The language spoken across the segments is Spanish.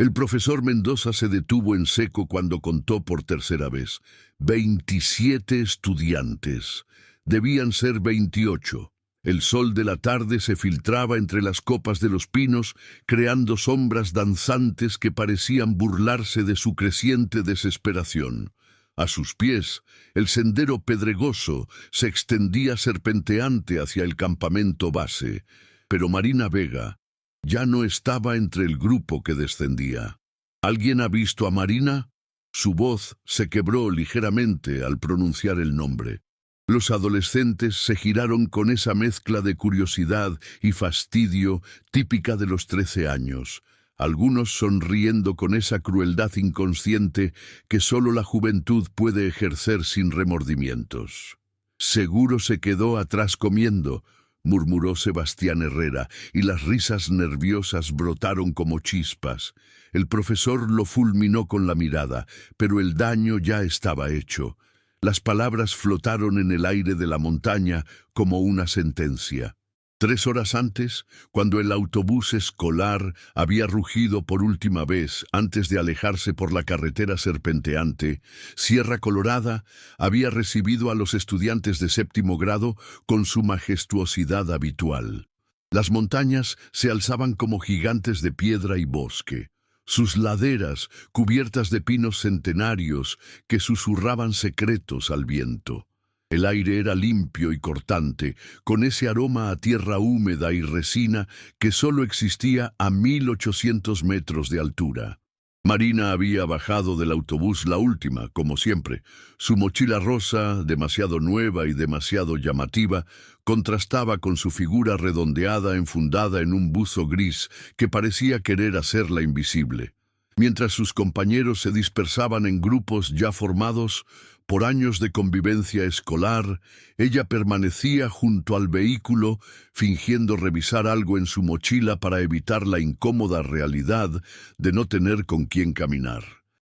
El profesor Mendoza se detuvo en seco cuando contó por tercera vez. 27 estudiantes. Debían ser 28. El sol de la tarde se filtraba entre las copas de los pinos, creando sombras danzantes que parecían burlarse de su creciente desesperación. A sus pies, el sendero pedregoso se extendía serpenteante hacia el campamento base, pero Marina Vega ya no estaba entre el grupo que descendía. ¿Alguien ha visto a Marina? Su voz se quebró ligeramente al pronunciar el nombre. Los adolescentes se giraron con esa mezcla de curiosidad y fastidio típica de los 13 años, algunos sonriendo con esa crueldad inconsciente que solo la juventud puede ejercer sin remordimientos. «Seguro se quedó atrás comiendo», murmuró Sebastián Herrera, y las risas nerviosas brotaron como chispas. El profesor lo fulminó con la mirada, pero el daño ya estaba hecho. Las palabras flotaron en el aire de la montaña como una sentencia. 3 horas antes, cuando el autobús escolar había rugido por última vez antes de alejarse por la carretera serpenteante, Sierra Colorada había recibido a los estudiantes de 7º grado con su majestuosidad habitual. Las montañas se alzaban como gigantes de piedra y bosque. Sus laderas cubiertas de pinos centenarios que susurraban secretos al viento. El aire era limpio y cortante, con ese aroma a tierra húmeda y resina que solo existía a 1800 metros de altura. Marina había bajado del autobús la última, como siempre. Su mochila rosa, demasiado nueva y demasiado llamativa, contrastaba con su figura redondeada enfundada en un buzo gris que parecía querer hacerla invisible. Mientras sus compañeros se dispersaban en grupos ya formados, por años de convivencia escolar, ella permanecía junto al vehículo, fingiendo revisar algo en su mochila para evitar la incómoda realidad de no tener con quién caminar.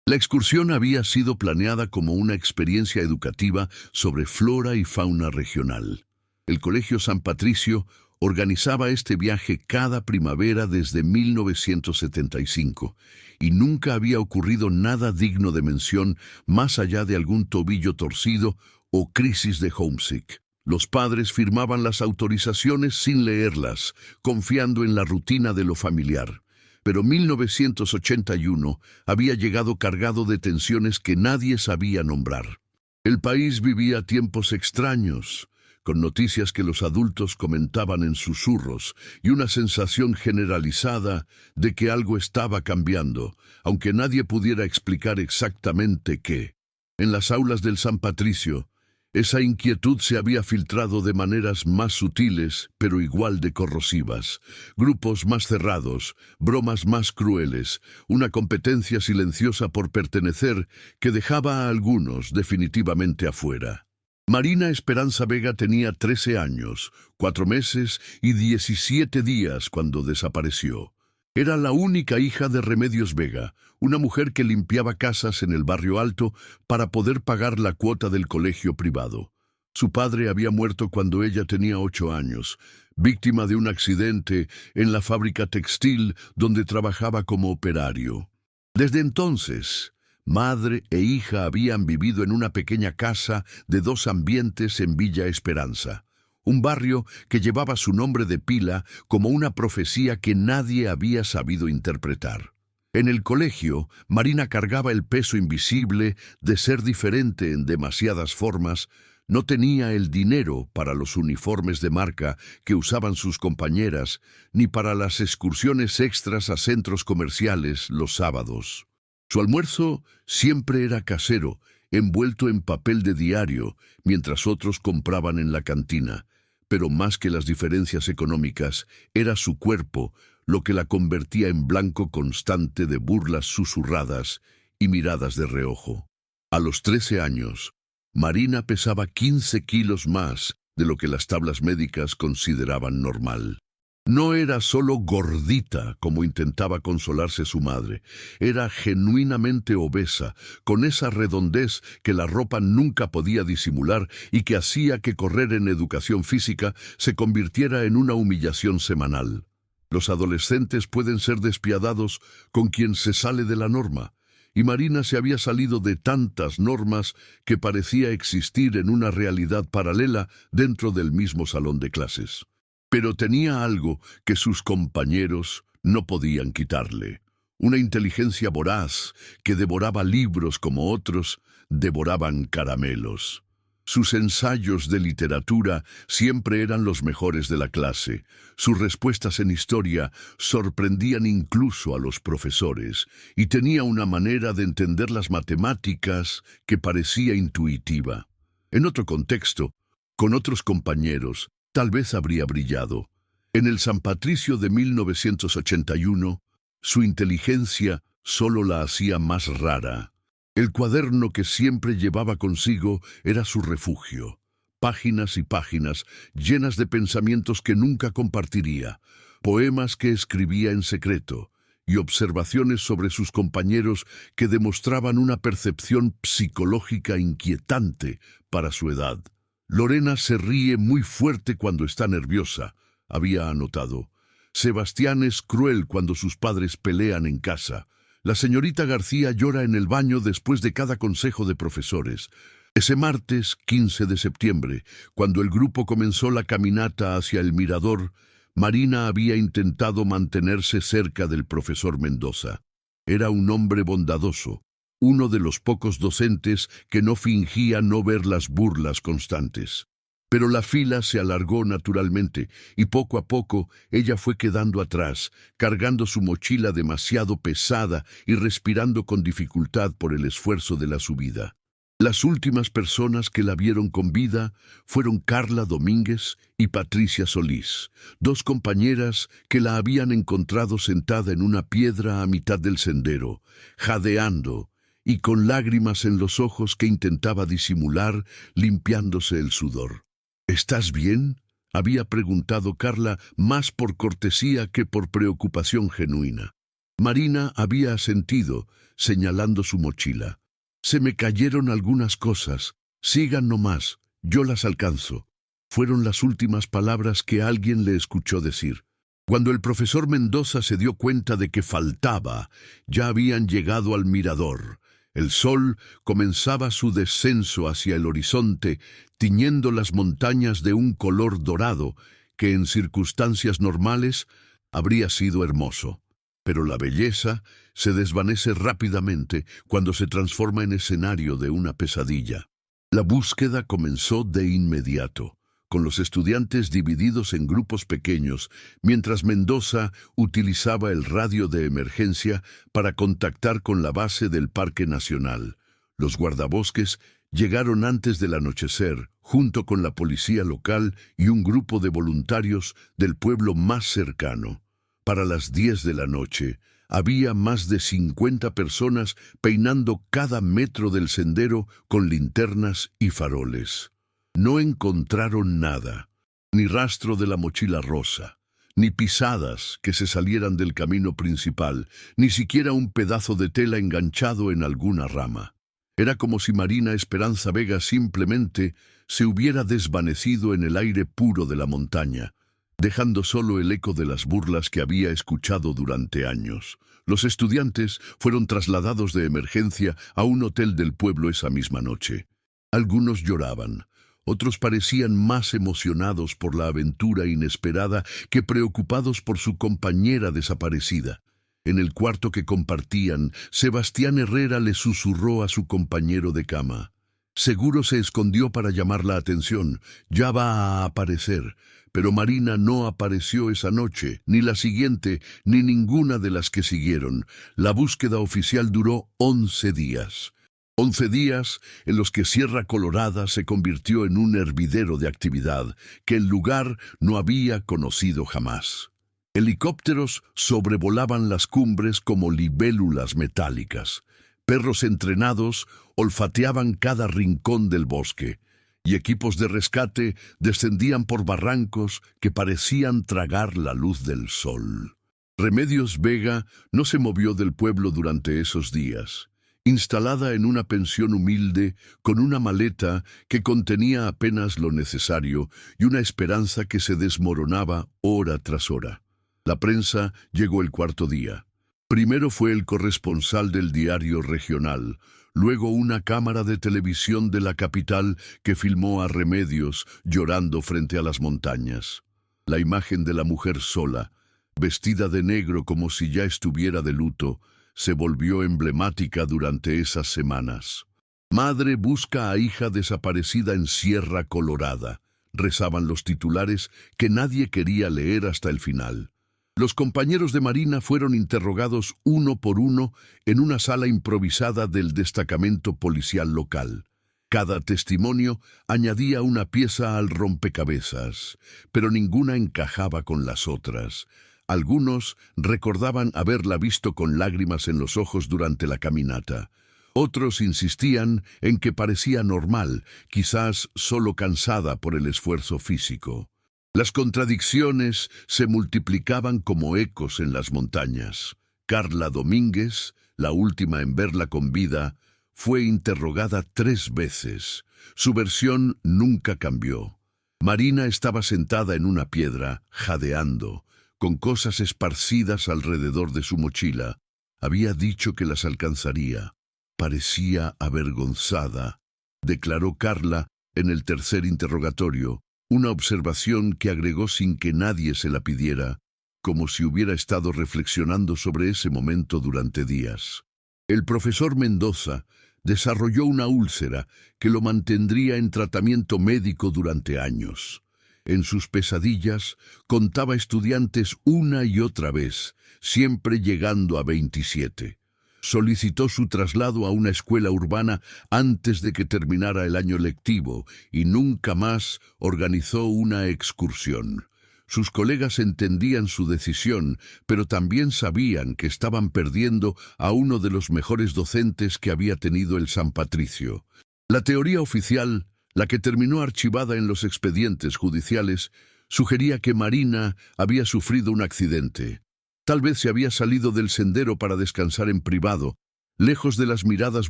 La excursión había sido planeada como una experiencia educativa sobre flora y fauna regional. El Colegio San Patricio organizaba este viaje cada primavera desde 1975, y nunca había ocurrido nada digno de mención más allá de algún tobillo torcido o crisis de homesick. Los padres firmaban las autorizaciones sin leerlas, confiando en la rutina de lo familiar. Pero 1981 había llegado cargado de tensiones que nadie sabía nombrar. El país vivía tiempos extraños, con noticias que los adultos comentaban en susurros y una sensación generalizada de que algo estaba cambiando, aunque nadie pudiera explicar exactamente qué. En las aulas del San Patricio, esa inquietud se había filtrado de maneras más sutiles, pero igual de corrosivas. Grupos más cerrados, bromas más crueles, una competencia silenciosa por pertenecer que dejaba a algunos definitivamente afuera. Marina Esperanza Vega tenía 13 años, 4 meses y 17 días cuando desapareció. Era la única hija de Remedios Vega, una mujer que limpiaba casas en el Barrio Alto para poder pagar la cuota del colegio privado. Su padre había muerto cuando ella tenía 8 años, víctima de un accidente en la fábrica textil donde trabajaba como operario. Desde entonces, madre e hija habían vivido en una pequeña casa de 2 ambientes en Villa Esperanza, un barrio que llevaba su nombre de pila como una profecía que nadie había sabido interpretar. En el colegio, Marina cargaba el peso invisible de ser diferente en demasiadas formas. No tenía el dinero para los uniformes de marca que usaban sus compañeras, ni para las excursiones extras a centros comerciales los sábados. Su almuerzo siempre era casero, envuelto en papel de diario, mientras otros compraban en la cantina. Pero más que las diferencias económicas, era su cuerpo lo que la convertía en blanco constante de burlas susurradas y miradas de reojo. A los 13 años, Marina pesaba 15 kilos más de lo que las tablas médicas consideraban normal. No era solo gordita, como intentaba consolarse su madre, era genuinamente obesa, con esa redondez que la ropa nunca podía disimular y que hacía que correr en educación física se convirtiera en una humillación semanal. Los adolescentes pueden ser despiadados con quien se sale de la norma, y Marina se había salido de tantas normas que parecía existir en una realidad paralela dentro del mismo salón de clases. Pero tenía algo que sus compañeros no podían quitarle. Una inteligencia voraz que devoraba libros como otros devoraban caramelos. Sus ensayos de literatura siempre eran los mejores de la clase. Sus respuestas en historia sorprendían incluso a los profesores, y tenía una manera de entender las matemáticas que parecía intuitiva. En otro contexto, con otros compañeros, tal vez habría brillado. En el San Patricio de 1981, su inteligencia solo la hacía más rara. El cuaderno que siempre llevaba consigo era su refugio. Páginas y páginas llenas de pensamientos que nunca compartiría, poemas que escribía en secreto y observaciones sobre sus compañeros que demostraban una percepción psicológica inquietante para su edad. Lorena se ríe muy fuerte cuando está nerviosa, había anotado. Sebastián es cruel cuando sus padres pelean en casa. La señorita García llora en el baño después de cada consejo de profesores. Ese martes 15 de septiembre, cuando el grupo comenzó la caminata hacia el mirador, Marina había intentado mantenerse cerca del profesor Mendoza. Era un hombre bondadoso, uno de los pocos docentes que no fingía no ver las burlas constantes. Pero la fila se alargó naturalmente, y poco a poco ella fue quedando atrás, cargando su mochila demasiado pesada y respirando con dificultad por el esfuerzo de la subida. Las últimas personas que la vieron con vida fueron Carla Domínguez y Patricia Solís, dos compañeras que la habían encontrado sentada en una piedra a mitad del sendero, jadeando y con lágrimas en los ojos que intentaba disimular, limpiándose el sudor. ¿Estás bien?, había preguntado Carla, más por cortesía que por preocupación genuina. Marina había asentido, señalando su mochila. Se me cayeron algunas cosas. Sigan nomás, yo las alcanzo. Fueron las últimas palabras que alguien le escuchó decir. Cuando el profesor Mendoza se dio cuenta de que faltaba, ya habían llegado al mirador. El sol comenzaba su descenso hacia el horizonte, tiñendo las montañas de un color dorado que en circunstancias normales habría sido hermoso. Pero la belleza se desvanece rápidamente cuando se transforma en escenario de una pesadilla. La búsqueda comenzó de inmediato, con los estudiantes divididos en grupos pequeños, mientras Mendoza utilizaba el radio de emergencia para contactar con la base del Parque Nacional. Los guardabosques llegaron antes del anochecer, junto con la policía local y un grupo de voluntarios del pueblo más cercano. Para las 10 de la noche, había más de 50 personas peinando cada metro del sendero con linternas y faroles. No encontraron nada, ni rastro de la mochila rosa, ni pisadas que se salieran del camino principal, ni siquiera un pedazo de tela enganchado en alguna rama. Era como si Marina Esperanza Vega simplemente se hubiera desvanecido en el aire puro de la montaña, dejando solo el eco de las burlas que había escuchado durante años. Los estudiantes fueron trasladados de emergencia a un hotel del pueblo esa misma noche. Algunos lloraban. Otros parecían más emocionados por la aventura inesperada que preocupados por su compañera desaparecida. En el cuarto que compartían, Sebastián Herrera le susurró a su compañero de cama. Seguro se escondió para llamar la atención. Ya va a aparecer. Pero Marina no apareció esa noche, ni la siguiente, ni ninguna de las que siguieron. La búsqueda oficial duró 11 días. 11 días en los que Sierra Colorada se convirtió en un hervidero de actividad que el lugar no había conocido jamás. Helicópteros sobrevolaban las cumbres como libélulas metálicas. Perros entrenados olfateaban cada rincón del bosque, y equipos de rescate descendían por barrancos que parecían tragar la luz del sol. Remedios Vega no se movió del pueblo durante esos días. Instalada en una pensión humilde, con una maleta que contenía apenas lo necesario y una esperanza que se desmoronaba hora tras hora. La prensa llegó el cuarto día. Primero fue el corresponsal del diario regional, luego una cámara de televisión de la capital que filmó a Remedios llorando frente a las montañas. La imagen de la mujer sola, vestida de negro como si ya estuviera de luto, se volvió emblemática durante esas semanas. Madre busca a hija desaparecida en Sierra Colorada, rezaban los titulares que nadie quería leer hasta el final. Los compañeros de Marina fueron interrogados uno por uno en una sala improvisada del destacamento policial local. Cada testimonio añadía una pieza al rompecabezas, pero ninguna encajaba con las otras. Algunos recordaban haberla visto con lágrimas en los ojos durante la caminata. Otros insistían en que parecía normal, quizás solo cansada por el esfuerzo físico. Las contradicciones se multiplicaban como ecos en las montañas. Carla Domínguez, la última en verla con vida, fue interrogada 3 veces. Su versión nunca cambió. Marina estaba sentada en una piedra, jadeando, con cosas esparcidas alrededor de su mochila. Había dicho que las alcanzaría. Parecía avergonzada, declaró Carla en el tercer interrogatorio, una observación que agregó sin que nadie se la pidiera, como si hubiera estado reflexionando sobre ese momento durante días. El profesor Mendoza desarrolló una úlcera que lo mantendría en tratamiento médico durante años. En sus pesadillas contaba estudiantes una y otra vez, siempre llegando a 27. Solicitó su traslado a una escuela urbana antes de que terminara el año lectivo y nunca más organizó una excursión. Sus colegas entendían su decisión, pero también sabían que estaban perdiendo a uno de los mejores docentes que había tenido el San Patricio. La teoría oficial, la que terminó archivada en los expedientes judiciales, sugería que Marina había sufrido un accidente. Tal vez se había salido del sendero para descansar en privado, lejos de las miradas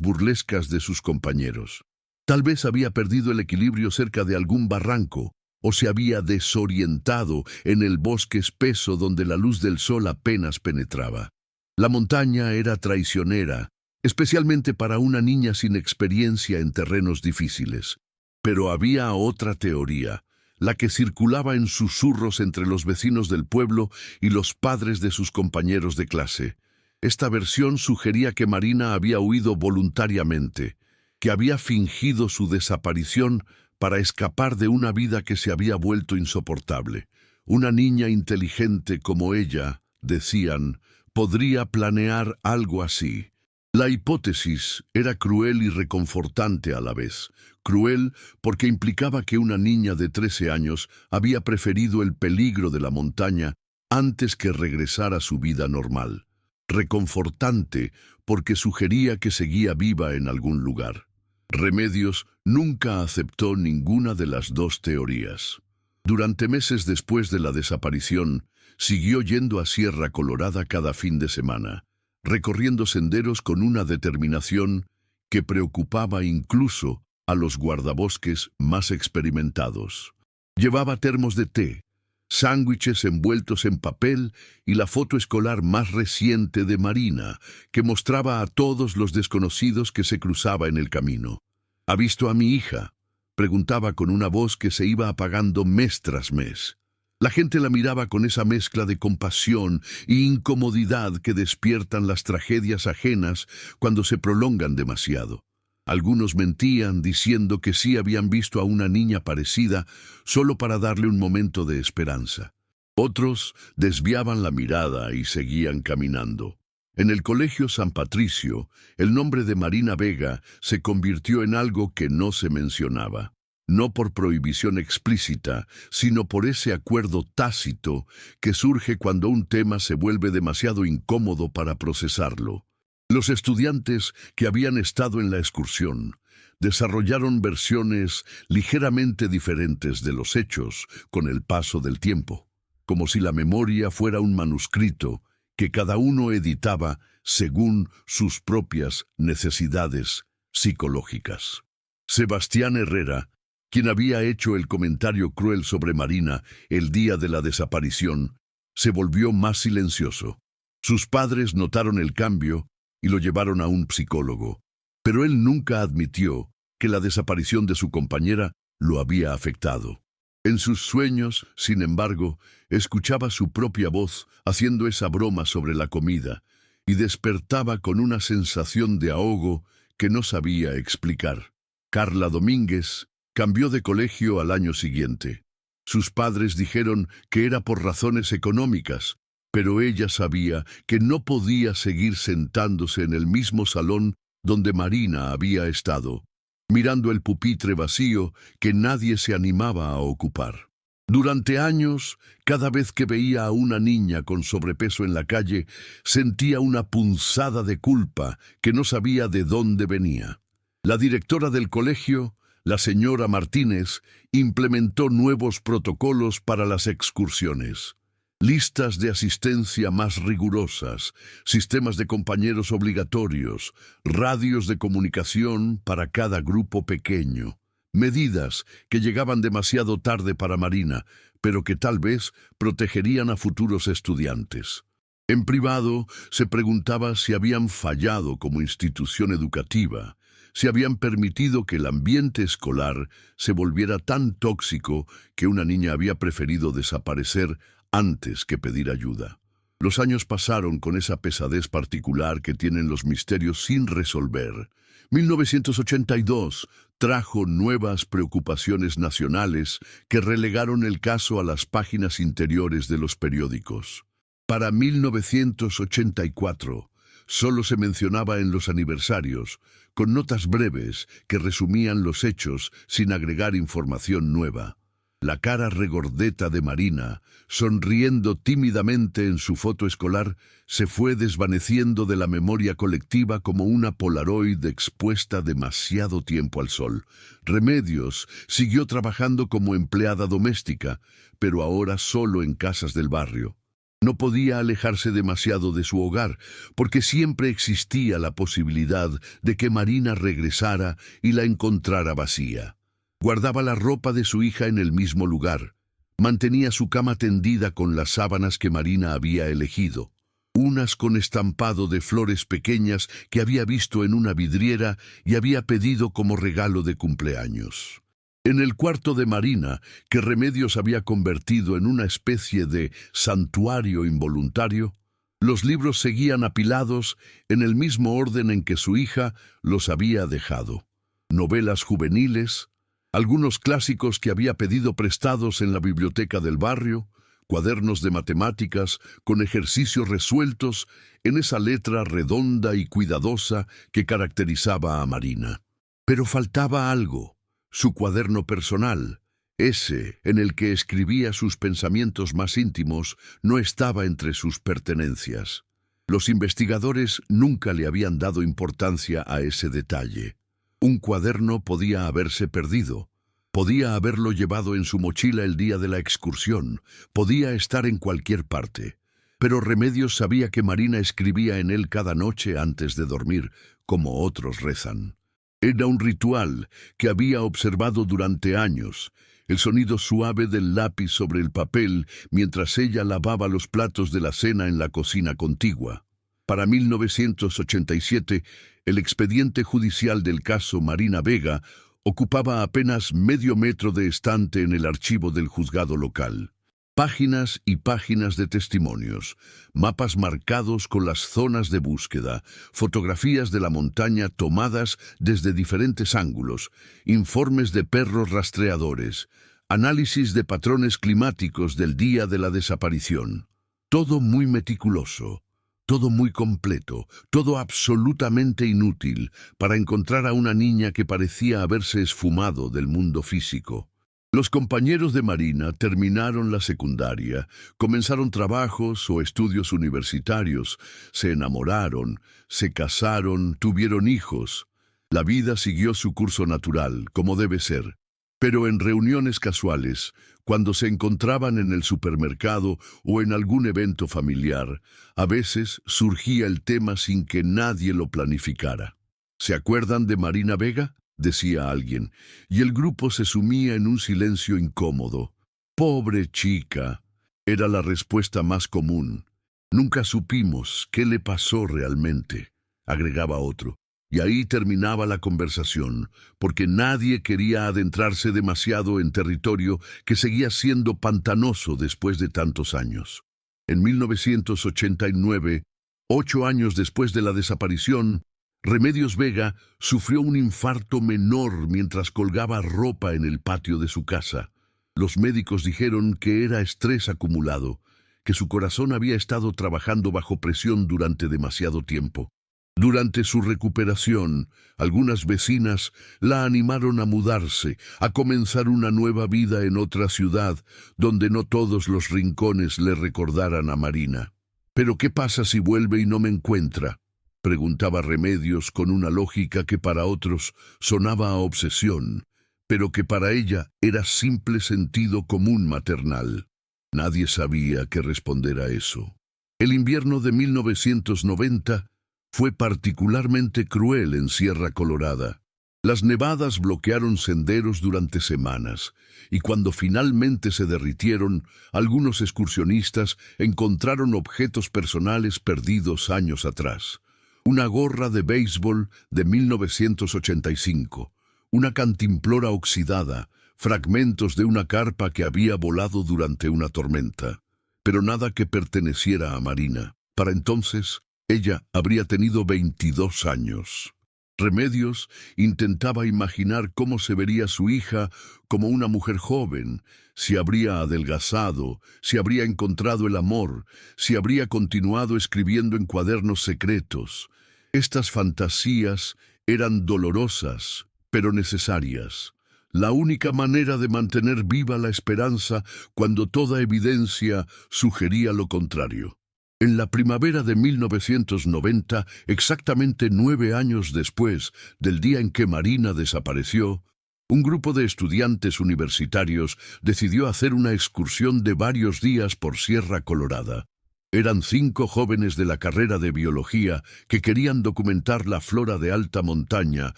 burlescas de sus compañeros. Tal vez había perdido el equilibrio cerca de algún barranco, o se había desorientado en el bosque espeso donde la luz del sol apenas penetraba. La montaña era traicionera, especialmente para una niña sin experiencia en terrenos difíciles. Pero había otra teoría, la que circulaba en susurros entre los vecinos del pueblo y los padres de sus compañeros de clase. Esta versión sugería que Marina había huido voluntariamente, que había fingido su desaparición para escapar de una vida que se había vuelto insoportable. Una niña inteligente como ella, decían, podría planear algo así. La hipótesis era cruel y reconfortante a la vez. Cruel porque implicaba que una niña de 13 años había preferido el peligro de la montaña antes que regresar a su vida normal. Reconfortante porque sugería que seguía viva en algún lugar. Remedios nunca aceptó ninguna de las dos teorías. Durante meses después de la desaparición, siguió yendo a Sierra Colorada cada fin de semana, recorriendo senderos con una determinación que preocupaba incluso a los guardabosques más experimentados. Llevaba termos de té, sándwiches envueltos en papel y la foto escolar más reciente de Marina, que mostraba a todos los desconocidos que se cruzaba en el camino. ¿Ha visto a mi hija?, preguntaba con una voz que se iba apagando mes tras mes. La gente la miraba con esa mezcla de compasión e incomodidad que despiertan las tragedias ajenas cuando se prolongan demasiado. Algunos mentían diciendo que sí habían visto a una niña parecida solo para darle un momento de esperanza. Otros desviaban la mirada y seguían caminando. En el Colegio San Patricio, el nombre de Marina Vega se convirtió en algo que no se mencionaba. No por prohibición explícita, sino por ese acuerdo tácito que surge cuando un tema se vuelve demasiado incómodo para procesarlo. Los estudiantes que habían estado en la excursión desarrollaron versiones ligeramente diferentes de los hechos con el paso del tiempo, como si la memoria fuera un manuscrito que cada uno editaba según sus propias necesidades psicológicas. Sebastián Herrera, quien había hecho el comentario cruel sobre Marina el día de la desaparición, se volvió más silencioso. Sus padres notaron el cambio y lo llevaron a un psicólogo, pero él nunca admitió que la desaparición de su compañera lo había afectado. En sus sueños, sin embargo, escuchaba su propia voz haciendo esa broma sobre la comida y despertaba con una sensación de ahogo que no sabía explicar. Carla Domínguez cambió de colegio al año siguiente. Sus padres dijeron que era por razones económicas, pero ella sabía que no podía seguir sentándose en el mismo salón donde Marina había estado, mirando el pupitre vacío que nadie se animaba a ocupar. Durante años, cada vez que veía a una niña con sobrepeso en la calle, sentía una punzada de culpa que no sabía de dónde venía. La directora del colegio, la señora Martínez, implementó nuevos protocolos para las excursiones. Listas de asistencia más rigurosas, sistemas de compañeros obligatorios, radios de comunicación para cada grupo pequeño. Medidas que llegaban demasiado tarde para Marina, pero que tal vez protegerían a futuros estudiantes. En privado, se preguntaba si habían fallado como institución educativa, si habían permitido que el ambiente escolar se volviera tan tóxico que una niña había preferido desaparecer antes que pedir ayuda. Los años pasaron con esa pesadez particular que tienen los misterios sin resolver. 1982 trajo nuevas preocupaciones nacionales que relegaron el caso a las páginas interiores de los periódicos. Para 1984, solo se mencionaba en los aniversarios, con notas breves que resumían los hechos sin agregar información nueva. La cara regordeta de Marina, sonriendo tímidamente en su foto escolar, se fue desvaneciendo de la memoria colectiva como una polaroid expuesta demasiado tiempo al sol. Remedios siguió trabajando como empleada doméstica, pero ahora solo en casas del barrio. No podía alejarse demasiado de su hogar, porque siempre existía la posibilidad de que Marina regresara y la encontrara vacía. Guardaba la ropa de su hija en el mismo lugar. Mantenía su cama tendida con las sábanas que Marina había elegido, unas con estampado de flores pequeñas que había visto en una vidriera y había pedido como regalo de cumpleaños. En el cuarto de Marina, que Remedios había convertido en una especie de santuario involuntario, los libros seguían apilados en el mismo orden en que su hija los había dejado. Novelas juveniles, algunos clásicos que había pedido prestados en la biblioteca del barrio, cuadernos de matemáticas con ejercicios resueltos en esa letra redonda y cuidadosa que caracterizaba a Marina. Pero faltaba algo, su cuaderno personal. Ese en el que escribía sus pensamientos más íntimos no estaba entre sus pertenencias. Los investigadores nunca le habían dado importancia a ese detalle. Un cuaderno podía haberse perdido, podía haberlo llevado en su mochila el día de la excursión, podía estar en cualquier parte. Pero Remedios sabía que Marina escribía en él cada noche antes de dormir, como otros rezan. Era un ritual que había observado durante años, el sonido suave del lápiz sobre el papel mientras ella lavaba los platos de la cena en la cocina contigua. Para 1987, el expediente judicial del caso Marina Vega ocupaba apenas medio metro de estante en el archivo del juzgado local. Páginas y páginas de testimonios, mapas marcados con las zonas de búsqueda, fotografías de la montaña tomadas desde diferentes ángulos, informes de perros rastreadores, análisis de patrones climáticos del día de la desaparición. Todo muy meticuloso, todo muy completo, todo absolutamente inútil para encontrar a una niña que parecía haberse esfumado del mundo físico. Los compañeros de Marina terminaron la secundaria, comenzaron trabajos o estudios universitarios, se enamoraron, se casaron, tuvieron hijos. La vida siguió su curso natural, como debe ser. Pero en reuniones casuales, cuando se encontraban en el supermercado o en algún evento familiar, a veces surgía el tema sin que nadie lo planificara. ¿Se acuerdan de Marina Vega?, decía alguien, y el grupo se sumía en un silencio incómodo. Pobre chica. Era la respuesta más común. Nunca supimos qué le pasó realmente, agregaba otro. Y ahí terminaba la conversación, porque nadie quería adentrarse demasiado en territorio que seguía siendo pantanoso después de tantos años. En 1989, 8 años después de la desaparición, Remedios Vega sufrió un infarto menor mientras colgaba ropa en el patio de su casa. Los médicos dijeron que era estrés acumulado, que su corazón había estado trabajando bajo presión durante demasiado tiempo. Durante su recuperación, algunas vecinas la animaron a mudarse, a comenzar una nueva vida en otra ciudad, donde no todos los rincones le recordaran a Marina. ¿Pero qué pasa si vuelve y no me encuentra?, preguntaba Remedios con una lógica que para otros sonaba a obsesión, pero que para ella era simple sentido común maternal. Nadie sabía qué responder a eso. El invierno de 1990 fue particularmente cruel en Sierra Colorada. Las nevadas bloquearon senderos durante semanas, y cuando finalmente se derritieron, algunos excursionistas encontraron objetos personales perdidos años atrás. Una gorra de béisbol de 1985, una cantimplora oxidada, fragmentos de una carpa que había volado durante una tormenta, pero nada que perteneciera a Marina. Para entonces, ella habría tenido 22 años. Remedios intentaba imaginar cómo se vería su hija como una mujer joven, si habría adelgazado, si habría encontrado el amor, si habría continuado escribiendo en cuadernos secretos. Estas fantasías eran dolorosas, pero necesarias. La única manera de mantener viva la esperanza cuando toda evidencia sugería lo contrario. En la primavera de 1990, exactamente 9 años después del día en que Marina desapareció, un grupo de estudiantes universitarios decidió hacer una excursión de varios días por Sierra Colorada. Eran 5 jóvenes de la carrera de biología que querían documentar la flora de alta montaña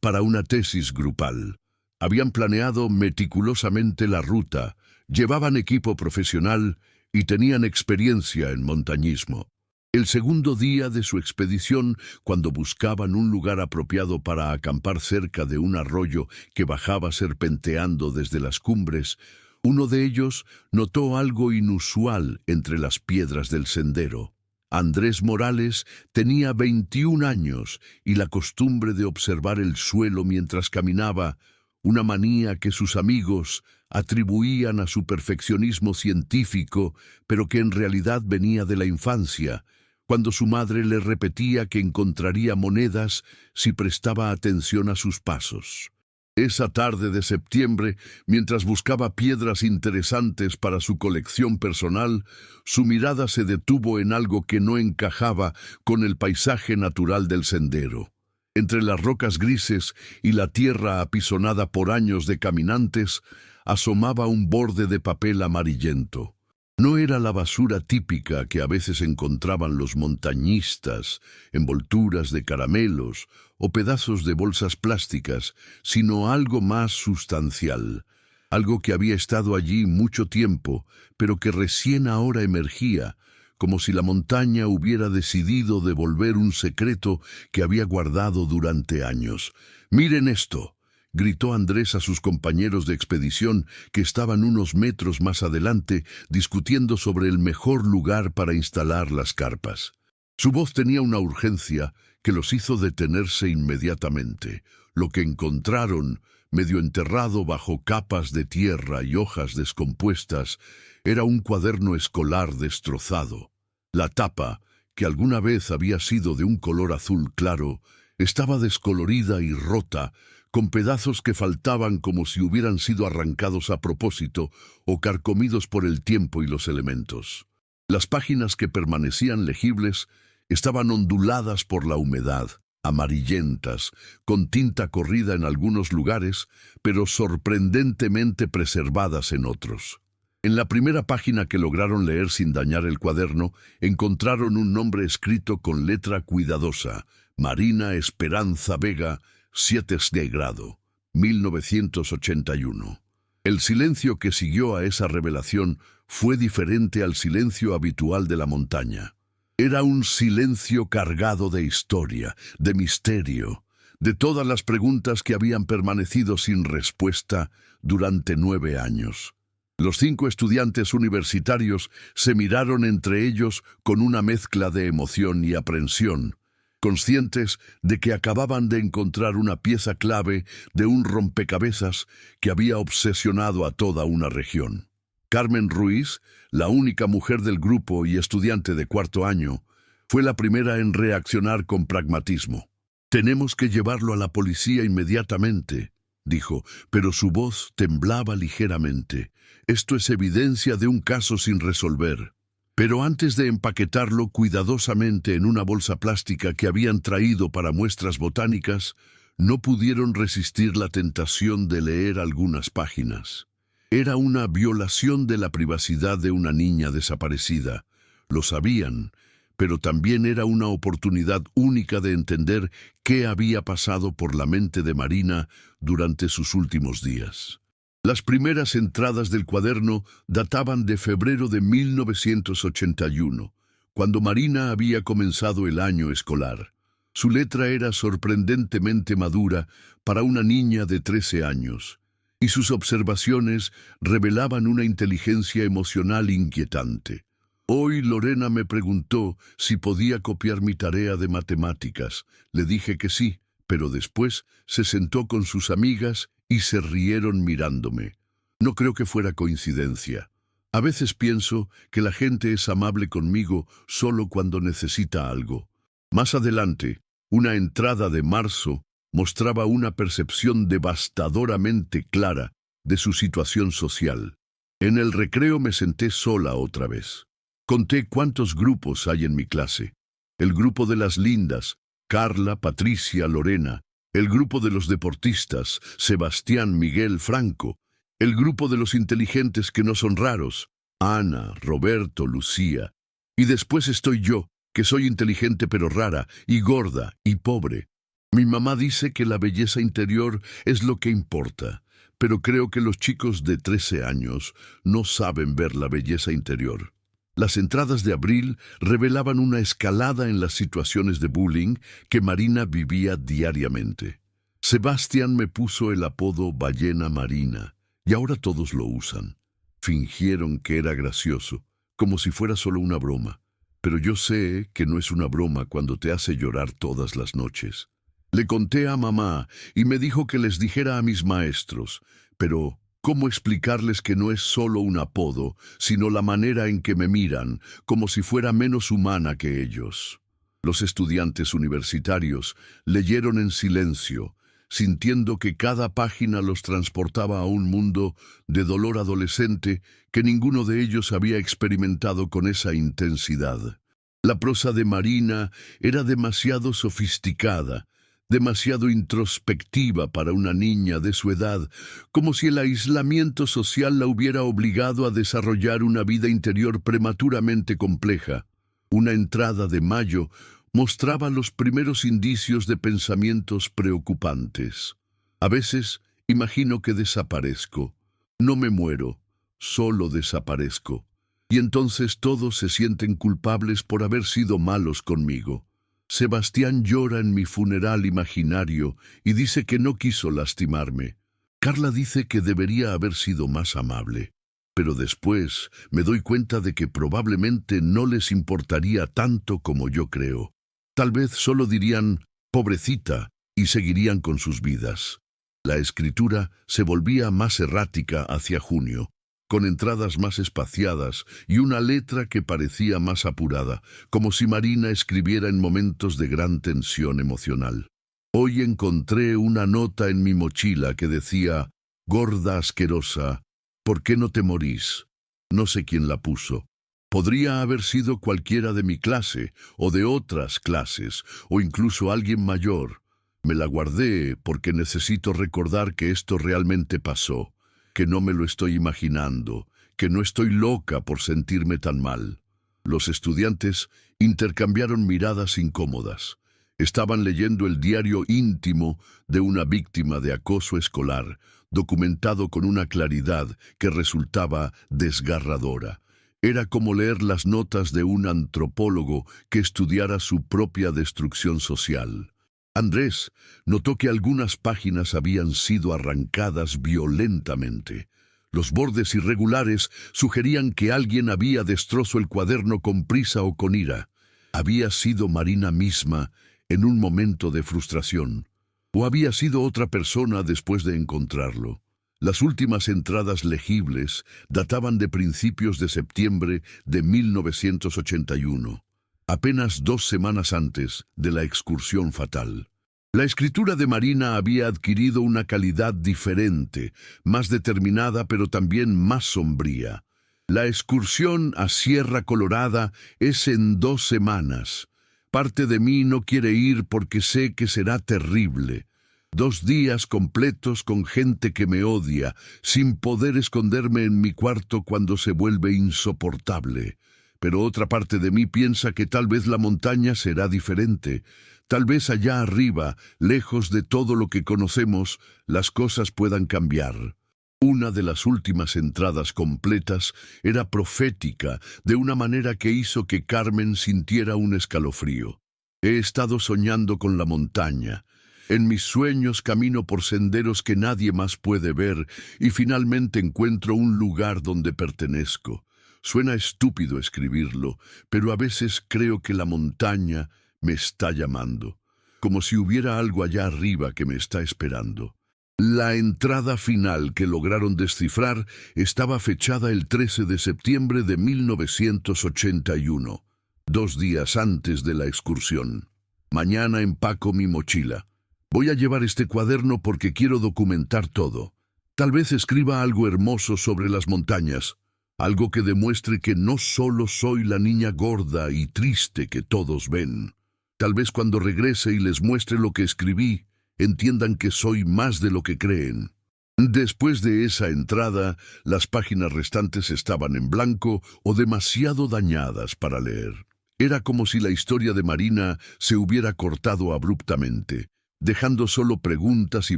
para una tesis grupal. Habían planeado meticulosamente la ruta, llevaban equipo profesional y tenían experiencia en montañismo. El segundo día de su expedición, cuando buscaban un lugar apropiado para acampar cerca de un arroyo que bajaba serpenteando desde las cumbres, uno de ellos notó algo inusual entre las piedras del sendero. Andrés Morales tenía 21 años y la costumbre de observar el suelo mientras caminaba, una manía que sus amigos atribuían a su perfeccionismo científico, pero que en realidad venía de la infancia, cuando su madre le repetía que encontraría monedas si prestaba atención a sus pasos. Esa tarde de septiembre, mientras buscaba piedras interesantes para su colección personal, su mirada se detuvo en algo que no encajaba con el paisaje natural del sendero. Entre las rocas grises y la tierra apisonada por años de caminantes, asomaba un borde de papel amarillento. No era la basura típica que a veces encontraban los montañistas, envolturas de caramelos o pedazos de bolsas plásticas, sino algo más sustancial, algo que había estado allí mucho tiempo, pero que recién ahora emergía, como si la montaña hubiera decidido devolver un secreto que había guardado durante años. «¡Miren esto!», gritó Andrés a sus compañeros de expedición que estaban unos metros más adelante discutiendo sobre el mejor lugar para instalar las carpas. Su voz tenía una urgencia que los hizo detenerse inmediatamente. Lo que encontraron, medio enterrado bajo capas de tierra y hojas descompuestas, era un cuaderno escolar destrozado. La tapa, que alguna vez había sido de un color azul claro, estaba descolorida y rota, con pedazos que faltaban como si hubieran sido arrancados a propósito o carcomidos por el tiempo y los elementos. Las páginas que permanecían legibles estaban onduladas por la humedad, amarillentas, con tinta corrida en algunos lugares, pero sorprendentemente preservadas en otros. En la primera página que lograron leer sin dañar el cuaderno, encontraron un nombre escrito con letra cuidadosa: Marina Esperanza Vega, 7 de grado, 1981. El silencio que siguió a esa revelación fue diferente al silencio habitual de la montaña. Era un silencio cargado de historia, de misterio, de todas las preguntas que habían permanecido sin respuesta durante 9 años. Los 5 estudiantes universitarios se miraron entre ellos con una mezcla de emoción y aprensión, conscientes de que acababan de encontrar una pieza clave de un rompecabezas que había obsesionado a toda una región. Carmen Ruiz, la única mujer del grupo y estudiante de 4º año, fue la primera en reaccionar con pragmatismo. «Tenemos que llevarlo a la policía inmediatamente», dijo, pero su voz temblaba ligeramente. «Esto es evidencia de un caso sin resolver». Pero antes de empaquetarlo cuidadosamente en una bolsa plástica que habían traído para muestras botánicas, no pudieron resistir la tentación de leer algunas páginas. Era una violación de la privacidad de una niña desaparecida. Lo sabían, pero también era una oportunidad única de entender qué había pasado por la mente de Marina durante sus últimos días. Las primeras entradas del cuaderno databan de febrero de 1981, cuando Marina había comenzado el año escolar. Su letra era sorprendentemente madura para una niña de 13 años, y sus observaciones revelaban una inteligencia emocional inquietante. Hoy Lorena me preguntó si podía copiar mi tarea de matemáticas. Le dije que sí, pero después se sentó con sus amigas y se rieron mirándome. No creo que fuera coincidencia. A veces pienso que la gente es amable conmigo solo cuando necesita algo. Más adelante, una entrada de marzo mostraba una percepción devastadoramente clara de su situación social. En el recreo me senté sola otra vez. Conté cuántos grupos hay en mi clase. El grupo de las lindas, Carla, Patricia, Lorena. El grupo de los deportistas, Sebastián, Miguel, Franco. El grupo de los inteligentes que no son raros, Ana, Roberto, Lucía. Y después estoy yo, que soy inteligente pero rara, y gorda, y pobre. Mi mamá dice que la belleza interior es lo que importa, pero creo que los chicos de 13 años no saben ver la belleza interior. Las entradas de abril revelaban una escalada en las situaciones de bullying que Marina vivía diariamente. Sebastián me puso el apodo Ballena Marina, y ahora todos lo usan. Fingieron que era gracioso, como si fuera solo una broma. Pero yo sé que no es una broma cuando te hace llorar todas las noches. Le conté a mamá y me dijo que les dijera a mis maestros, pero ¿cómo explicarles que no es solo un apodo, sino la manera en que me miran, como si fuera menos humana que ellos? Los estudiantes universitarios leyeron en silencio, sintiendo que cada página los transportaba a un mundo de dolor adolescente que ninguno de ellos había experimentado con esa intensidad. La prosa de Marina era demasiado sofisticada, demasiado introspectiva para una niña de su edad, como si el aislamiento social la hubiera obligado a desarrollar una vida interior prematuramente compleja. Una entrada de mayo mostraba los primeros indicios de pensamientos preocupantes. A veces imagino que desaparezco. No me muero, solo desaparezco. Y entonces todos se sienten culpables por haber sido malos conmigo. Sebastián llora en mi funeral imaginario y dice que no quiso lastimarme. Carla dice que debería haber sido más amable. Pero después me doy cuenta de que probablemente no les importaría tanto como yo creo. Tal vez solo dirían, pobrecita, y seguirían con sus vidas. La escritura se volvía más errática hacia junio, con entradas más espaciadas y una letra que parecía más apurada, como si Marina escribiera en momentos de gran tensión emocional. Hoy encontré una nota en mi mochila que decía, «Gorda asquerosa, ¿por qué no te morís?» No sé quién la puso. Podría haber sido cualquiera de mi clase, o de otras clases, o incluso alguien mayor. Me la guardé porque necesito recordar que esto realmente pasó, que no me lo estoy imaginando, que no estoy loca por sentirme tan mal. Los estudiantes intercambiaron miradas incómodas. Estaban leyendo el diario íntimo de una víctima de acoso escolar, documentado con una claridad que resultaba desgarradora. Era como leer las notas de un antropólogo que estudiara su propia destrucción social. Andrés notó que algunas páginas habían sido arrancadas violentamente. Los bordes irregulares sugerían que alguien había destrozado el cuaderno con prisa o con ira. Había sido Marina misma en un momento de frustración, o había sido otra persona después de encontrarlo. Las últimas entradas legibles databan de principios de septiembre de 1981, apenas 2 semanas antes de la excursión fatal. La escritura de Marina había adquirido una calidad diferente, más determinada pero también más sombría. La excursión a Sierra Colorada es en 2 semanas. Parte de mí no quiere ir porque sé que será terrible. 2 días completos con gente que me odia, sin poder esconderme en mi cuarto cuando se vuelve insoportable. Pero otra parte de mí piensa que tal vez la montaña será diferente. Tal vez allá arriba, lejos de todo lo que conocemos, las cosas puedan cambiar. Una de las últimas entradas completas era profética, de una manera que hizo que Carmen sintiera un escalofrío. He estado soñando con la montaña. En mis sueños camino por senderos que nadie más puede ver y finalmente encuentro un lugar donde pertenezco. Suena estúpido escribirlo, pero a veces creo que la montaña me está llamando, como si hubiera algo allá arriba que me está esperando. La entrada final que lograron descifrar estaba fechada el 13 de septiembre de 1981, 2 días antes de la excursión. Mañana empaco mi mochila. Voy a llevar este cuaderno porque quiero documentar todo. Tal vez escriba algo hermoso sobre las montañas, algo que demuestre que no solo soy la niña gorda y triste que todos ven. Tal vez cuando regrese y les muestre lo que escribí, entiendan que soy más de lo que creen. Después de esa entrada, las páginas restantes estaban en blanco o demasiado dañadas para leer. Era como si la historia de Marina se hubiera cortado abruptamente, dejando solo preguntas y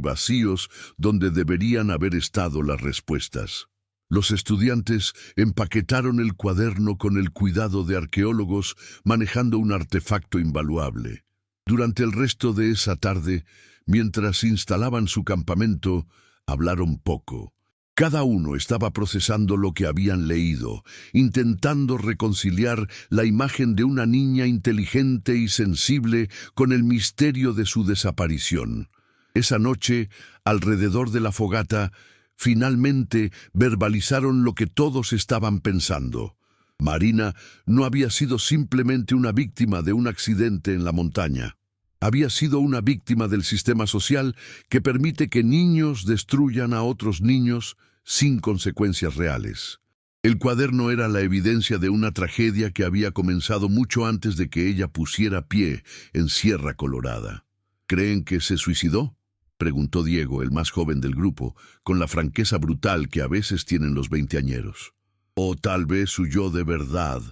vacíos donde deberían haber estado las respuestas. Los estudiantes empaquetaron el cuaderno con el cuidado de arqueólogos manejando un artefacto invaluable. Durante el resto de esa tarde, mientras instalaban su campamento, hablaron poco. Cada uno estaba procesando lo que habían leído, intentando reconciliar la imagen de una niña inteligente y sensible con el misterio de su desaparición. Esa noche, alrededor de la fogata, finalmente verbalizaron lo que todos estaban pensando. Marina no había sido simplemente una víctima de un accidente en la montaña. Había sido una víctima del sistema social que permite que niños destruyan a otros niños sin consecuencias reales. El cuaderno era la evidencia de una tragedia que había comenzado mucho antes de que ella pusiera pie en Sierra Colorada. ¿Creen que se suicidó?, preguntó Diego, el más joven del grupo, con la franqueza brutal que a veces tienen los veinteañeros. O tal vez huyó de verdad,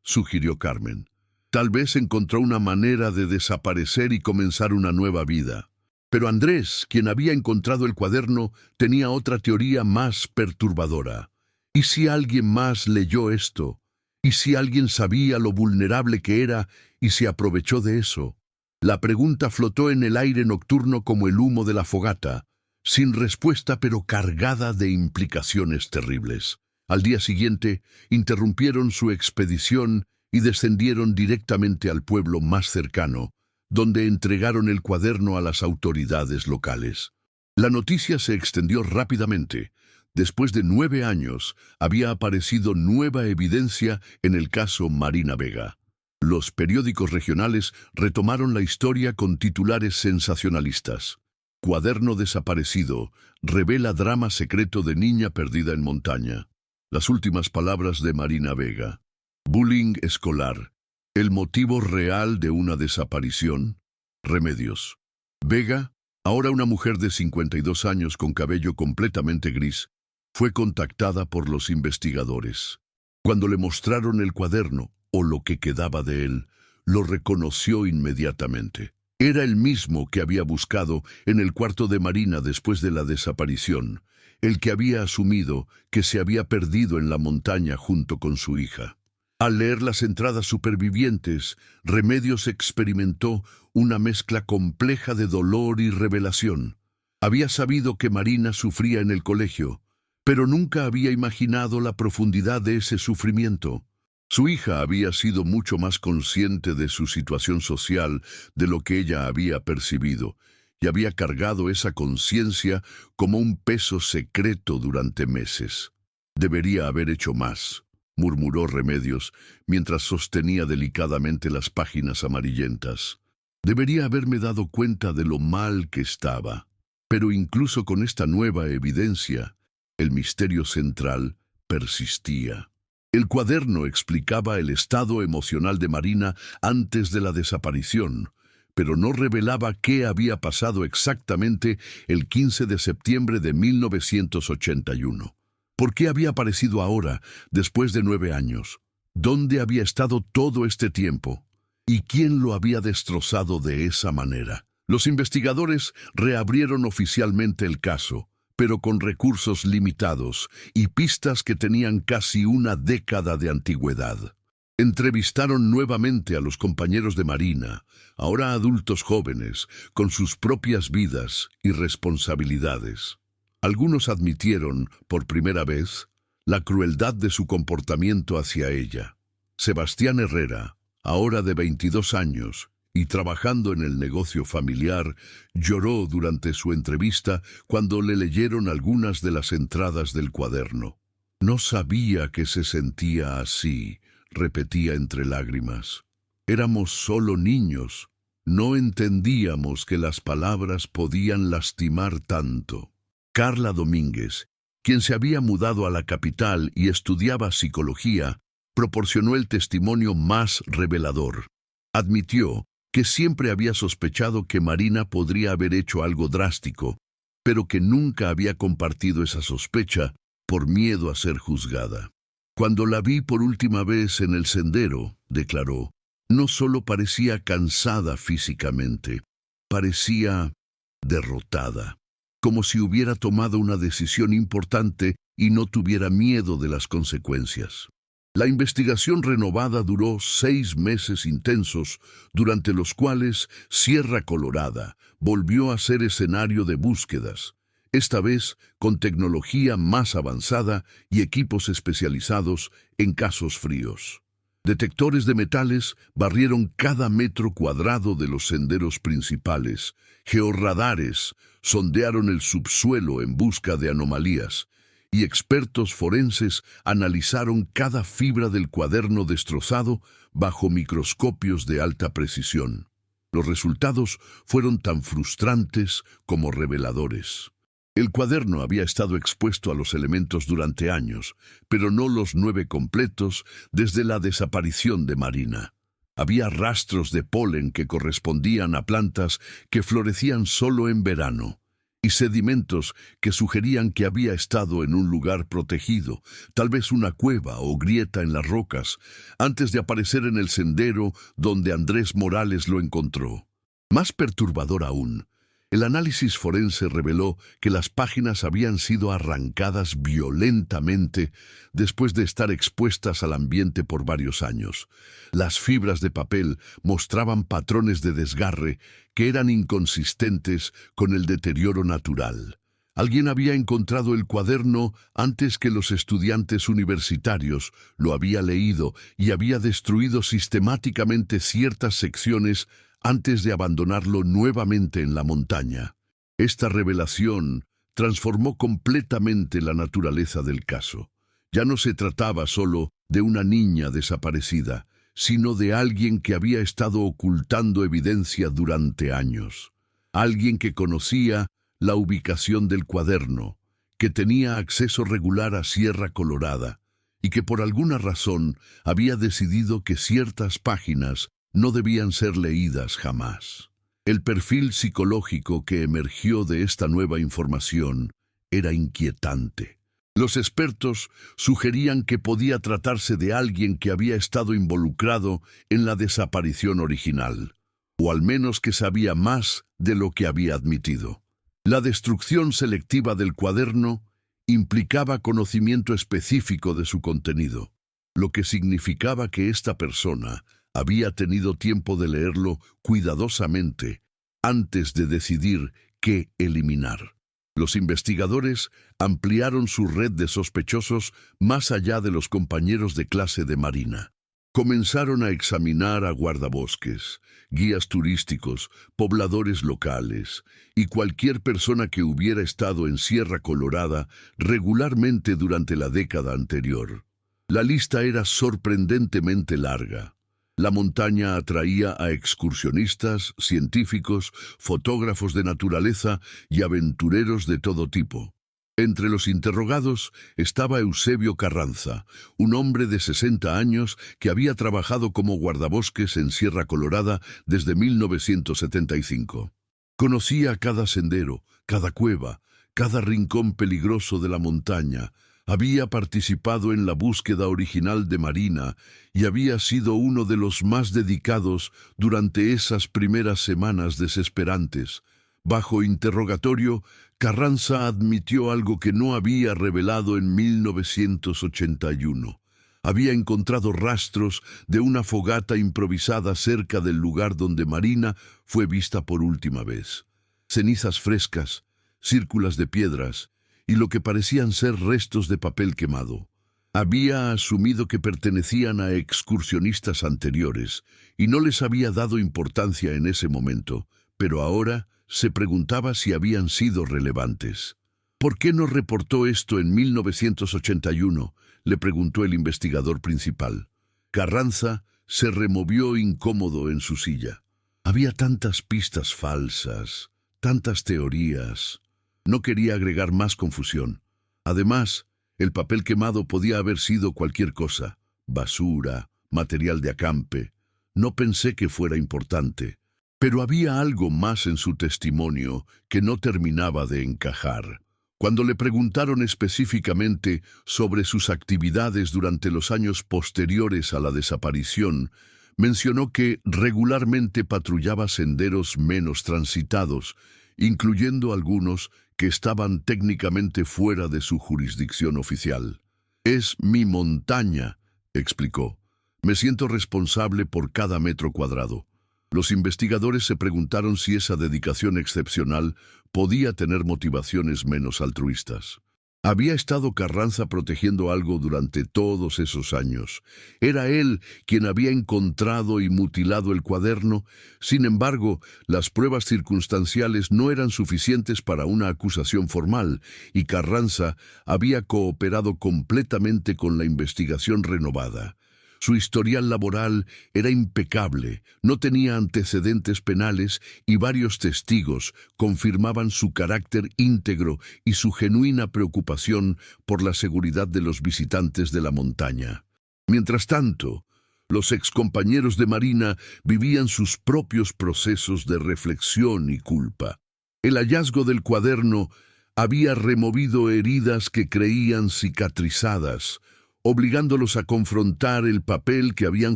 sugirió Carmen. Tal vez encontró una manera de desaparecer y comenzar una nueva vida. Pero Andrés, quien había encontrado el cuaderno, tenía otra teoría más perturbadora. ¿Y si alguien más leyó esto? ¿Y si alguien sabía lo vulnerable que era y se aprovechó de eso? La pregunta flotó en el aire nocturno como el humo de la fogata, sin respuesta pero cargada de implicaciones terribles. Al día siguiente, interrumpieron su expedición y descendieron directamente al pueblo más cercano, donde entregaron el cuaderno a las autoridades locales. La noticia se extendió rápidamente. Después de 9 años, había aparecido nueva evidencia en el caso Marina Vega. Los periódicos regionales retomaron la historia con titulares sensacionalistas. Cuaderno desaparecido, revela drama secreto de niña perdida en montaña. Las últimas palabras de Marina Vega. Bullying escolar. El motivo real de una desaparición. Remedios. Vega, ahora una mujer de 52 años con cabello completamente gris, fue contactada por los investigadores. Cuando le mostraron el cuaderno, o lo que quedaba de él, lo reconoció inmediatamente. Era el mismo que había buscado en el cuarto de Marina después de la desaparición, el que había asumido que se había perdido en la montaña junto con su hija. Al leer las entradas supervivientes, Remedios experimentó una mezcla compleja de dolor y revelación. Había sabido que Marina sufría en el colegio, pero nunca había imaginado la profundidad de ese sufrimiento. Su hija había sido mucho más consciente de su situación social de lo que ella había percibido, y había cargado esa conciencia como un peso secreto durante meses. Debería haber hecho más, murmuró Remedios, mientras sostenía delicadamente las páginas amarillentas. Debería haberme dado cuenta de lo mal que estaba. Pero incluso con esta nueva evidencia, el misterio central persistía. El cuaderno explicaba el estado emocional de Marina antes de la desaparición, pero no revelaba qué había pasado exactamente el 15 de septiembre de 1981. ¿Por qué había aparecido ahora, después de 9 años? ¿Dónde había estado todo este tiempo? ¿Y quién lo había destrozado de esa manera? Los investigadores reabrieron oficialmente el caso, pero con recursos limitados y pistas que tenían casi una década de antigüedad. Entrevistaron nuevamente a los compañeros de Marina, ahora adultos jóvenes, con sus propias vidas y responsabilidades. Algunos admitieron, por primera vez, la crueldad de su comportamiento hacia ella. Sebastián Herrera, ahora de 22 años, y trabajando en el negocio familiar, lloró durante su entrevista cuando le leyeron algunas de las entradas del cuaderno. No sabía que se sentía así, repetía entre lágrimas. Éramos solo niños, no entendíamos que las palabras podían lastimar tanto. Carla Domínguez, quien se había mudado a la capital y estudiaba psicología, proporcionó el testimonio más revelador. Admitió que siempre había sospechado que Marina podría haber hecho algo drástico, pero que nunca había compartido esa sospecha por miedo a ser juzgada. Cuando la vi por última vez en el sendero, declaró, no solo parecía cansada físicamente, parecía derrotada, como si hubiera tomado una decisión importante y no tuviera miedo de las consecuencias. La investigación renovada duró 6 meses intensos, durante los cuales Sierra Colorada volvió a ser escenario de búsquedas, esta vez con tecnología más avanzada y equipos especializados en casos fríos. Detectores de metales barrieron cada metro cuadrado de los senderos principales, georradares sondearon el subsuelo en busca de anomalías, y expertos forenses analizaron cada fibra del cuaderno destrozado bajo microscopios de alta precisión. Los resultados fueron tan frustrantes como reveladores. El cuaderno había estado expuesto a los elementos durante años, pero no los 9 completos desde la desaparición de Marina. Había rastros de polen que correspondían a plantas que florecían solo en verano, y sedimentos que sugerían que había estado en un lugar protegido, tal vez una cueva o grieta en las rocas, antes de aparecer en el sendero donde Andrés Morales lo encontró. Más perturbador aún, el análisis forense reveló que las páginas habían sido arrancadas violentamente después de estar expuestas al ambiente por varios años. Las fibras de papel mostraban patrones de desgarre que eran inconsistentes con el deterioro natural. Alguien había encontrado el cuaderno antes que los estudiantes universitarios, lo había leído y había destruido sistemáticamente ciertas secciones antes de abandonarlo nuevamente en la montaña. Esta revelación transformó completamente la naturaleza del caso. Ya no se trataba solo de una niña desaparecida, sino de alguien que había estado ocultando evidencia durante años. Alguien que conocía la ubicación del cuaderno, que tenía acceso regular a Sierra Colorada, y que por alguna razón había decidido que ciertas páginas no debían ser leídas jamás. El perfil psicológico que emergió de esta nueva información era inquietante. Los expertos sugerían que podía tratarse de alguien que había estado involucrado en la desaparición original. o al menos que sabía más de lo que había admitido. La destrucción selectiva del cuaderno implicaba conocimiento específico de su contenido, lo que significaba que esta persona había tenido tiempo de leerlo cuidadosamente antes de decidir qué eliminar. Los investigadores ampliaron su red de sospechosos más allá de los compañeros de clase de Marina. Comenzaron a examinar a guardabosques, guías turísticos, pobladores locales y cualquier persona que hubiera estado en Sierra Colorada regularmente durante la década anterior. La lista era sorprendentemente larga. La montaña atraía a excursionistas, científicos, fotógrafos de naturaleza y aventureros de todo tipo. Entre los interrogados estaba Eusebio Carranza, un hombre de 60 años que había trabajado como guardabosques en Sierra Colorada desde 1975. Conocía cada sendero, cada cueva, cada rincón peligroso de la montaña. Había participado en la búsqueda original de Marina y había sido uno de los más dedicados durante esas primeras semanas desesperantes. Bajo interrogatorio, Carranza admitió algo que no había revelado en 1981. Había encontrado rastros de una fogata improvisada cerca del lugar donde Marina fue vista por última vez. Cenizas frescas, círculas de piedras y lo que parecían ser restos de papel quemado. Había asumido que pertenecían a excursionistas anteriores y no les había dado importancia en ese momento, pero ahora se preguntaba si habían sido relevantes. ¿Por qué no reportó esto en 1981?, le preguntó el investigador principal. Carranza se removió incómodo en su silla. Había tantas pistas falsas, tantas teorías. No quería agregar más confusión. Además, el papel quemado podía haber sido cualquier cosa: basura, material de acampe. No pensé que fuera importante. Pero había algo más en su testimonio que no terminaba de encajar. Cuando le preguntaron específicamente sobre sus actividades durante los años posteriores a la desaparición, mencionó que regularmente patrullaba senderos menos transitados, incluyendo algunos que estaban técnicamente fuera de su jurisdicción oficial. «Es mi montaña», explicó. «Me siento responsable por cada metro cuadrado». Los investigadores se preguntaron si esa dedicación excepcional podía tener motivaciones menos altruistas. ¿Había estado Carranza protegiendo algo durante todos esos años? ¿Era él quien había encontrado y mutilado el cuaderno? Sin embargo, las pruebas circunstanciales no eran suficientes para una acusación formal, y Carranza había cooperado completamente con la investigación renovada. Su historial laboral era impecable, no tenía antecedentes penales y varios testigos confirmaban su carácter íntegro y su genuina preocupación por la seguridad de los visitantes de la montaña. Mientras tanto, los excompañeros de Marina vivían sus propios procesos de reflexión y culpa. El hallazgo del cuaderno había removido heridas que creían cicatrizadas, obligándolos a confrontar el papel que habían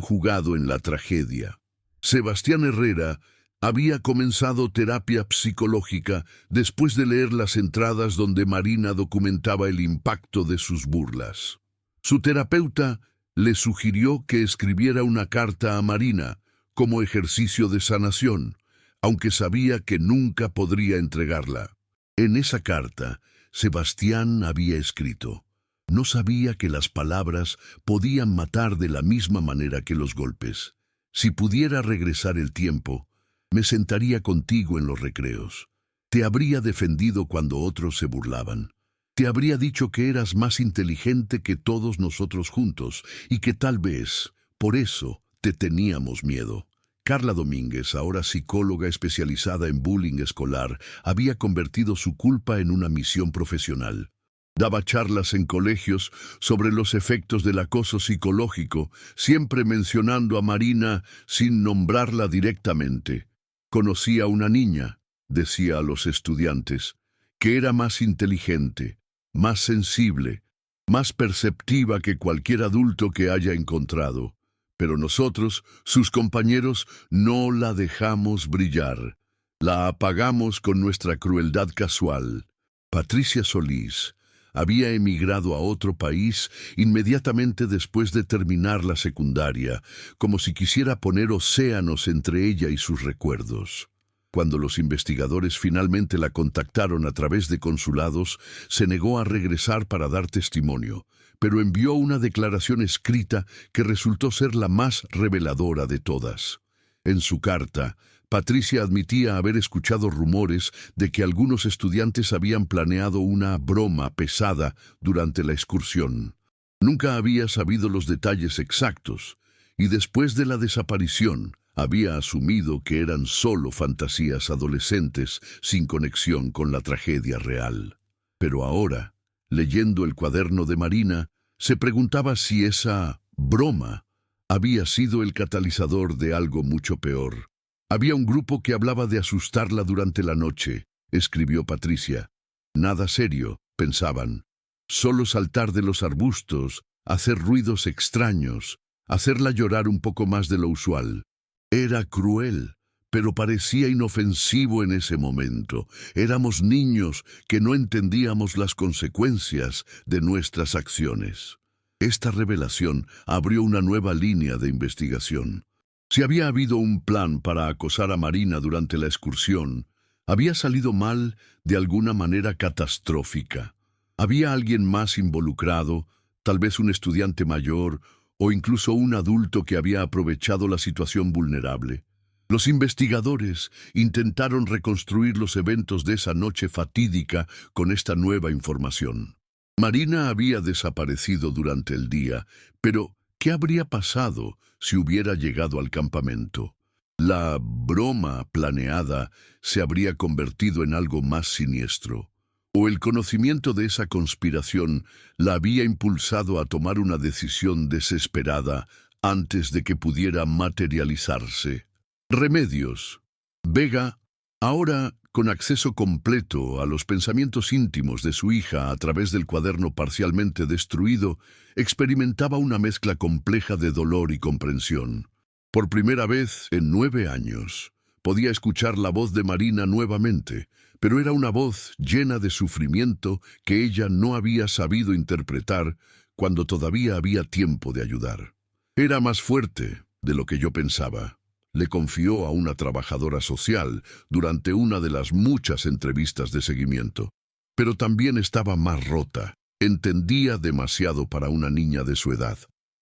jugado en la tragedia. Sebastián Herrera había comenzado terapia psicológica después de leer las entradas donde Marina documentaba el impacto de sus burlas. Su terapeuta le sugirió que escribiera una carta a Marina como ejercicio de sanación, aunque sabía que nunca podría entregarla. En esa carta, Sebastián había escrito: «No sabía que las palabras podían matar de la misma manera que los golpes. Si pudiera regresar el tiempo, me sentaría contigo en los recreos. Te habría defendido cuando otros se burlaban. Te habría dicho que eras más inteligente que todos nosotros juntos y que tal vez, por eso, te teníamos miedo». Carla Domínguez, ahora psicóloga especializada en bullying escolar, había convertido su culpa en una misión profesional. Daba charlas en colegios sobre los efectos del acoso psicológico, siempre mencionando a Marina sin nombrarla directamente. «Conocí a una niña», decía a los estudiantes, «que era más inteligente, más sensible, más perceptiva que cualquier adulto que haya encontrado. Pero nosotros, sus compañeros, no la dejamos brillar. La apagamos con nuestra crueldad casual. Patricia Solís había emigrado a otro país inmediatamente después de terminar la secundaria, como si quisiera poner océanos entre ella y sus recuerdos. Cuando los investigadores finalmente la contactaron a través de consulados, se negó a regresar para dar testimonio, pero envió una declaración escrita que resultó ser la más reveladora de todas. En su carta, Patricia admitía haber escuchado rumores de que algunos estudiantes habían planeado una broma pesada durante la excursión. Nunca había sabido los detalles exactos, y después de la desaparición, había asumido que eran solo fantasías adolescentes sin conexión con la tragedia real. Pero ahora, leyendo el cuaderno de Marina, se preguntaba si esa broma había sido el catalizador de algo mucho peor. Había un grupo que hablaba de asustarla durante la noche, escribió Patricia. Nada serio, pensaban. Solo saltar de los arbustos, hacer ruidos extraños, hacerla llorar un poco más de lo usual. Era cruel, pero parecía inofensivo en ese momento. Éramos niños que no entendíamos las consecuencias de nuestras acciones. Esta revelación abrió una nueva línea de investigación. Si había habido un plan para acosar a Marina durante la excursión, había salido mal de alguna manera catastrófica. ¿Había alguien más involucrado, tal vez un estudiante mayor o incluso un adulto que había aprovechado la situación vulnerable? Los investigadores intentaron reconstruir los eventos de esa noche fatídica con esta nueva información. Marina había desaparecido durante el día, pero ¿qué habría pasado si hubiera llegado al campamento? La broma planeada se habría convertido en algo más siniestro. ¿O el conocimiento de esa conspiración la había impulsado a tomar una decisión desesperada antes de que pudiera materializarse? Remedios. Vega, ahora con acceso completo a los pensamientos íntimos de su hija a través del cuaderno parcialmente destruido, experimentaba una mezcla compleja de dolor y comprensión. Por primera vez en 9 años, podía escuchar la voz de Marina nuevamente, pero era una voz llena de sufrimiento que ella no había sabido interpretar cuando todavía había tiempo de ayudar. Era más fuerte de lo que yo pensaba, le confió a una trabajadora social durante una de las muchas entrevistas de seguimiento. Pero también estaba más rota. Entendía demasiado para una niña de su edad.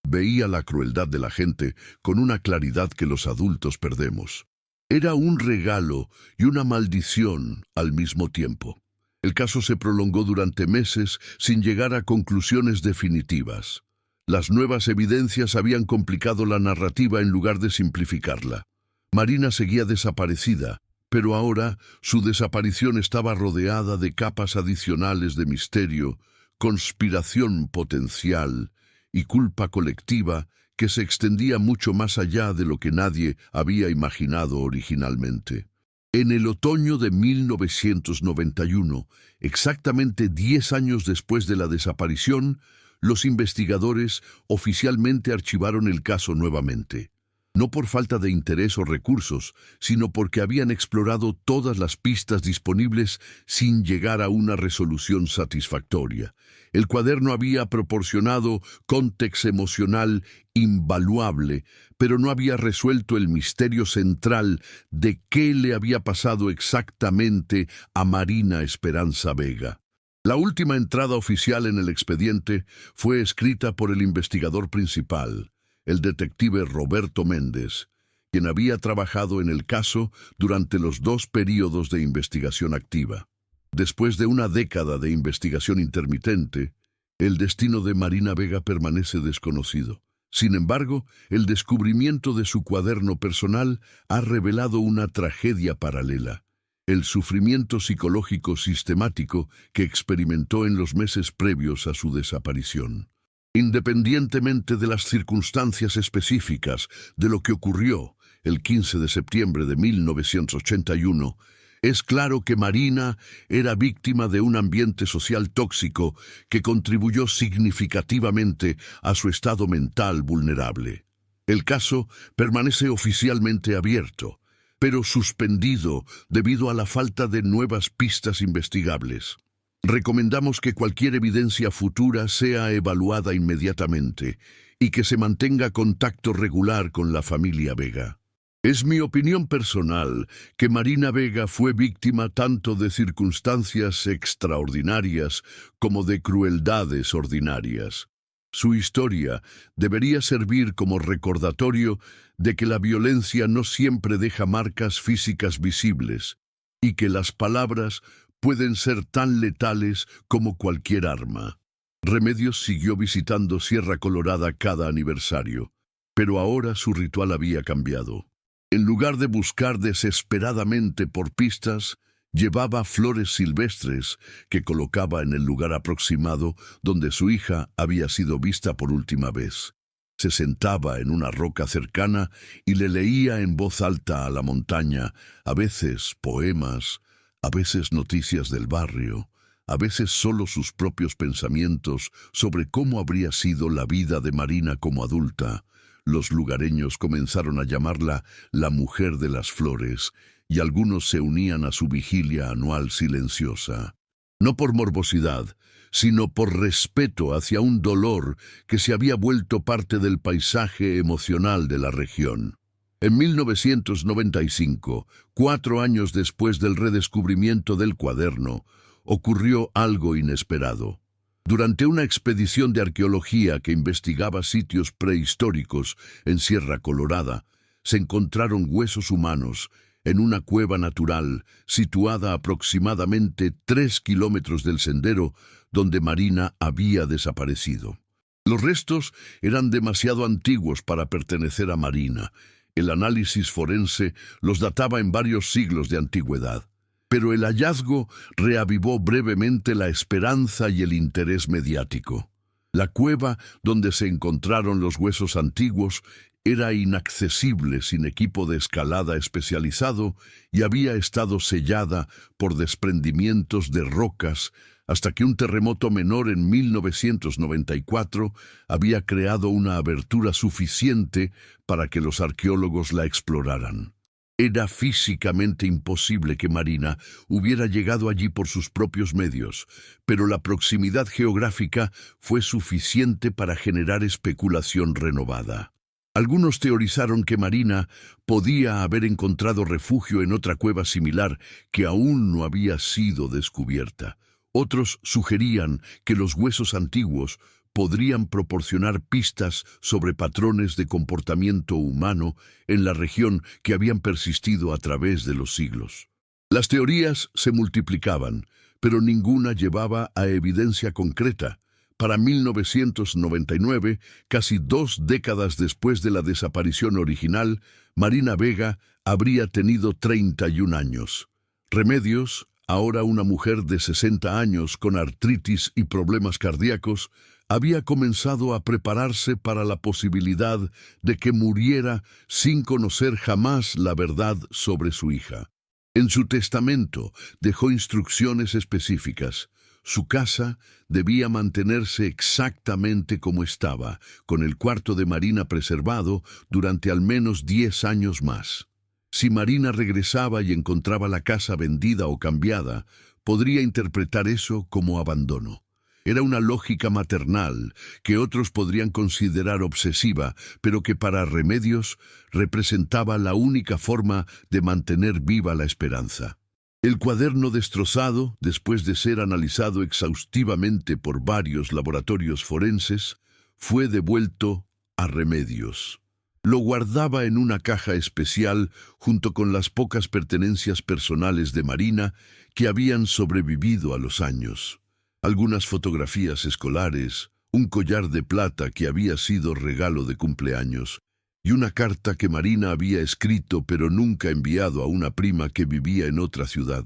Veía la crueldad de la gente con una claridad que los adultos perdemos. Era un regalo y una maldición al mismo tiempo. El caso se prolongó durante meses sin llegar a conclusiones definitivas. Las nuevas evidencias habían complicado la narrativa en lugar de simplificarla. Marina seguía desaparecida, pero ahora su desaparición estaba rodeada de capas adicionales de misterio, conspiración potencial y culpa colectiva que se extendía mucho más allá de lo que nadie había imaginado originalmente. En el otoño de 1991, exactamente 10 años después de la desaparición, los investigadores oficialmente archivaron el caso nuevamente. No por falta de interés o recursos, sino porque habían explorado todas las pistas disponibles sin llegar a una resolución satisfactoria. El cuaderno había proporcionado contexto emocional invaluable, pero no había resuelto el misterio central de qué le había pasado exactamente a Marina Esperanza Vega. La última entrada oficial en el expediente fue escrita por el investigador principal, el detective Roberto Méndez, quien había trabajado en el caso durante los 2 períodos de investigación activa. Después de una década de investigación intermitente, el destino de Marina Vega permanece desconocido. Sin embargo, el descubrimiento de su cuaderno personal ha revelado una tragedia paralela. El sufrimiento psicológico sistemático que experimentó en los meses previos a su desaparición. Independientemente de las circunstancias específicas de lo que ocurrió el 15 de septiembre de 1981, es claro que Marina era víctima de un ambiente social tóxico que contribuyó significativamente a su estado mental vulnerable. El caso permanece oficialmente abierto, pero suspendido debido a la falta de nuevas pistas investigables. Recomendamos que cualquier evidencia futura sea evaluada inmediatamente y que se mantenga contacto regular con la familia Vega. Es mi opinión personal que Marina Vega fue víctima tanto de circunstancias extraordinarias como de crueldades ordinarias. Su historia debería servir como recordatorio de que la violencia no siempre deja marcas físicas visibles y que las palabras pueden ser tan letales como cualquier arma. Remedios siguió visitando Sierra Colorada cada aniversario, pero ahora su ritual había cambiado. En lugar de buscar desesperadamente por pistas, llevaba flores silvestres que colocaba en el lugar aproximado donde su hija había sido vista por última vez. Se sentaba en una roca cercana y le leía en voz alta a la montaña, a veces poemas, a veces noticias del barrio, a veces solo sus propios pensamientos sobre cómo habría sido la vida de Marina como adulta. Los lugareños comenzaron a llamarla la mujer de las flores, y algunos se unían a su vigilia anual silenciosa. No por morbosidad, sino por respeto hacia un dolor que se había vuelto parte del paisaje emocional de la región. En 1995, 4 años después del redescubrimiento del cuaderno, ocurrió algo inesperado. Durante una expedición de arqueología que investigaba sitios prehistóricos en Sierra Colorada, se encontraron huesos humanos en una cueva natural situada aproximadamente 3 kilómetros del sendero donde Marina había desaparecido. Los restos eran demasiado antiguos para pertenecer a Marina. El análisis forense los databa en varios siglos de antigüedad. Pero el hallazgo reavivó brevemente la esperanza y el interés mediático. La cueva donde se encontraron los huesos antiguos era inaccesible sin equipo de escalada especializado y había estado sellada por desprendimientos de rocas hasta que un terremoto menor en 1994 había creado una abertura suficiente para que los arqueólogos la exploraran. Era físicamente imposible que Marina hubiera llegado allí por sus propios medios, pero la proximidad geográfica fue suficiente para generar especulación renovada. Algunos teorizaron que Marina podía haber encontrado refugio en otra cueva similar que aún no había sido descubierta. Otros sugerían que los huesos antiguos podrían proporcionar pistas sobre patrones de comportamiento humano en la región que habían persistido a través de los siglos. Las teorías se multiplicaban, pero ninguna llevaba a evidencia concreta. Para 1999, casi 2 décadas después de la desaparición original, Marina Vega habría tenido 31 años. Remedios, ahora una mujer de 60 años con artritis y problemas cardíacos, había comenzado a prepararse para la posibilidad de que muriera sin conocer jamás la verdad sobre su hija. En su testamento dejó instrucciones específicas. Su casa debía mantenerse exactamente como estaba, con el cuarto de Marina preservado durante al menos 10 años más. Si Marina regresaba y encontraba la casa vendida o cambiada, podría interpretar eso como abandono. Era una lógica maternal que otros podrían considerar obsesiva, pero que para Remedios representaba la única forma de mantener viva la esperanza. El cuaderno destrozado, después de ser analizado exhaustivamente por varios laboratorios forenses, fue devuelto a Remedios. Lo guardaba en una caja especial junto con las pocas pertenencias personales de Marina que habían sobrevivido a los años. Algunas fotografías escolares, un collar de plata que había sido regalo de cumpleaños, y una carta que Marina había escrito pero nunca enviado a una prima que vivía en otra ciudad.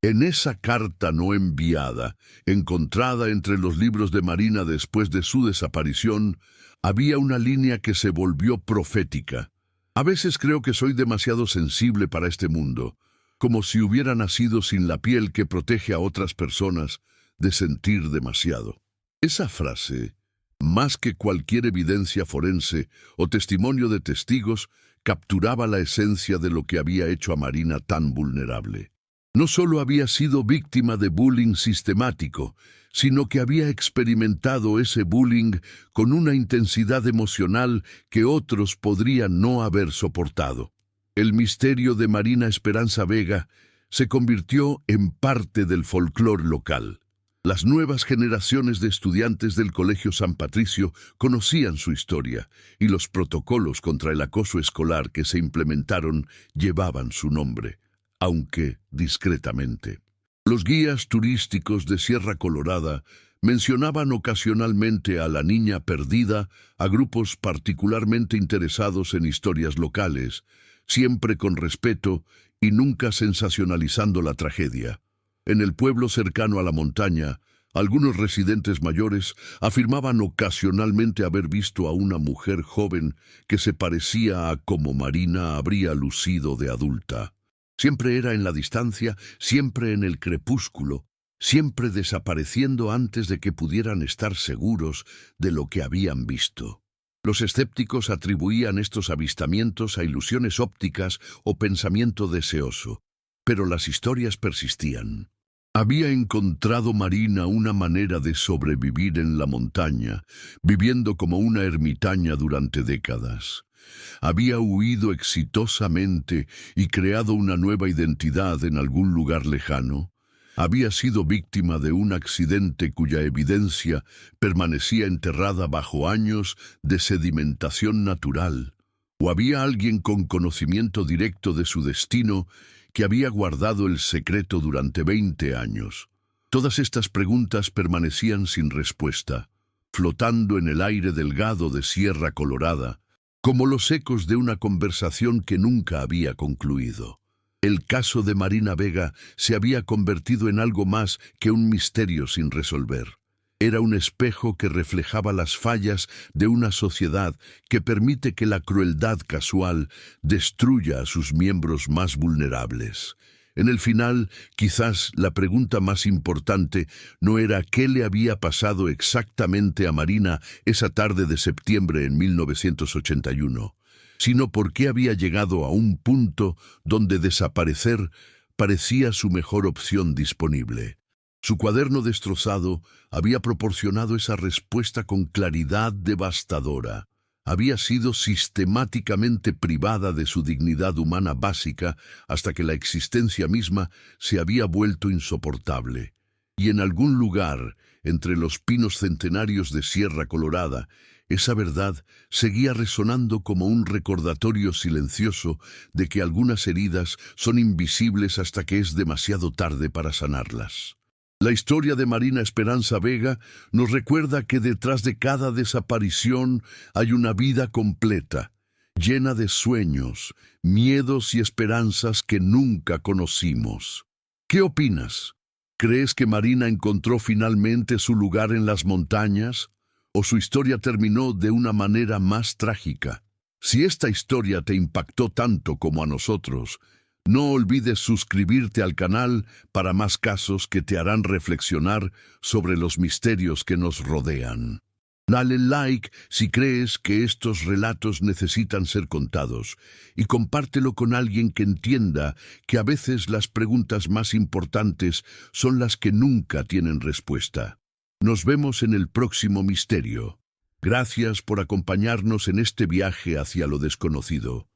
En esa carta no enviada, encontrada entre los libros de Marina después de su desaparición, había una línea que se volvió profética. A veces creo que soy demasiado sensible para este mundo, como si hubiera nacido sin la piel que protege a otras personas de sentir demasiado. Esa frase Más que cualquier evidencia forense o testimonio de testigos, capturaba la esencia de lo que había hecho a Marina tan vulnerable. No solo había sido víctima de bullying sistemático, sino que había experimentado ese bullying con una intensidad emocional que otros podrían no haber soportado. El misterio de Marina Esperanza Vega se convirtió en parte del folclore local. Las nuevas generaciones de estudiantes del Colegio San Patricio conocían su historia y los protocolos contra el acoso escolar que se implementaron llevaban su nombre, aunque discretamente. Los guías turísticos de Sierra Colorada mencionaban ocasionalmente a la niña perdida a grupos particularmente interesados en historias locales, siempre con respeto y nunca sensacionalizando la tragedia. En el pueblo cercano a la montaña, algunos residentes mayores afirmaban ocasionalmente haber visto a una mujer joven que se parecía a como Marina habría lucido de adulta. Siempre era en la distancia, siempre en el crepúsculo, siempre desapareciendo antes de que pudieran estar seguros de lo que habían visto. Los escépticos atribuían estos avistamientos a ilusiones ópticas o pensamiento deseoso, pero las historias persistían. Había encontrado Marina una manera de sobrevivir en la montaña, viviendo como una ermitaña durante décadas. Había huido exitosamente y creado una nueva identidad en algún lugar lejano. Había sido víctima de un accidente cuya evidencia permanecía enterrada bajo años de sedimentación natural. ¿O había alguien con conocimiento directo de su destino que había guardado el secreto durante 20 años? Todas estas preguntas permanecían sin respuesta, flotando en el aire delgado de Sierra Colorada, como los ecos de una conversación que nunca había concluido. El caso de Marina Vega se había convertido en algo más que un misterio sin resolver. Era un espejo que reflejaba las fallas de una sociedad que permite que la crueldad casual destruya a sus miembros más vulnerables. En el final, quizás la pregunta más importante no era qué le había pasado exactamente a Marina esa tarde de septiembre en 1981, sino por qué había llegado a un punto donde desaparecer parecía su mejor opción disponible. Su cuaderno destrozado había proporcionado esa respuesta con claridad devastadora. Había sido sistemáticamente privada de su dignidad humana básica hasta que la existencia misma se había vuelto insoportable. Y en algún lugar, entre los pinos centenarios de Sierra Colorada, esa verdad seguía resonando como un recordatorio silencioso de que algunas heridas son invisibles hasta que es demasiado tarde para sanarlas. La historia de Marina Esperanza Vega nos recuerda que detrás de cada desaparición hay una vida completa, llena de sueños, miedos y esperanzas que nunca conocimos. ¿Qué opinas? ¿Crees que Marina encontró finalmente su lugar en las montañas? ¿O su historia terminó de una manera más trágica? Si esta historia te impactó tanto como a nosotros, no olvides suscribirte al canal para más casos que te harán reflexionar sobre los misterios que nos rodean. Dale like si crees que estos relatos necesitan ser contados y compártelo con alguien que entienda que a veces las preguntas más importantes son las que nunca tienen respuesta. Nos vemos en el próximo misterio. Gracias por acompañarnos en este viaje hacia lo desconocido.